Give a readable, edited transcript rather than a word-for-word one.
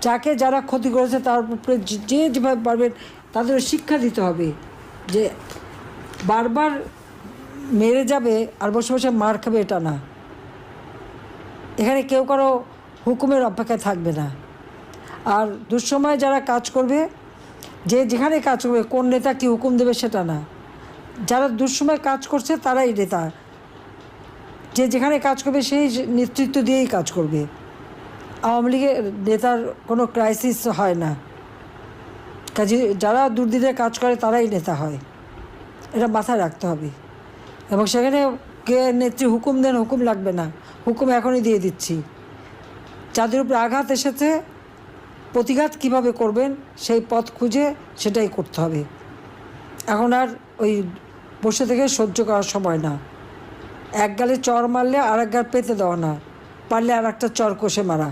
যাকে যারা ক্ষতি করেছে তার উপরে যে যেভাবে পারবেন তাদের শিক্ষা দিতে হবে যে বারবার মেরে যাবে আর বসে বসে মার খাবে এটা না। এখানে কেউ কারো হুকুমের অপেক্ষায় থাকবে না। আর দুঃসময় যারা কাজ করবে, যে যেখানে কাজ করবে, কোন নেতা কী হুকুম দেবে সেটা না, যারা দুঃসময় কাজ করছে তারাই নেতা। যে যেখানে কাজ করবে সেই নেতৃত্ব দিয়েই কাজ করবে। আওয়ামী লীগের নেতার কোনো ক্রাইসিস হয় না, কাজে যারা দুর্দিনে কাজ করে তারাই নেতা হয়, এটা মাথায় রাখতে হবে। এবং সেখানে কে নেত্রী হুকুম দেন, হুকুম লাগবে না, হুকুম এখনই দিয়ে দিচ্ছি। যাদের উপরে আঘাত এসেছে প্রতিঘাত কীভাবে করবেন সেই পথ খুঁজে সেটাই করতে হবে। এখন আর ওই বসে থেকে সহ্য করার সময় না। এক গালে চর মারলে আর এক গাল পেতে দেওয়া না, পারলে আর একটা চর কষে মারা।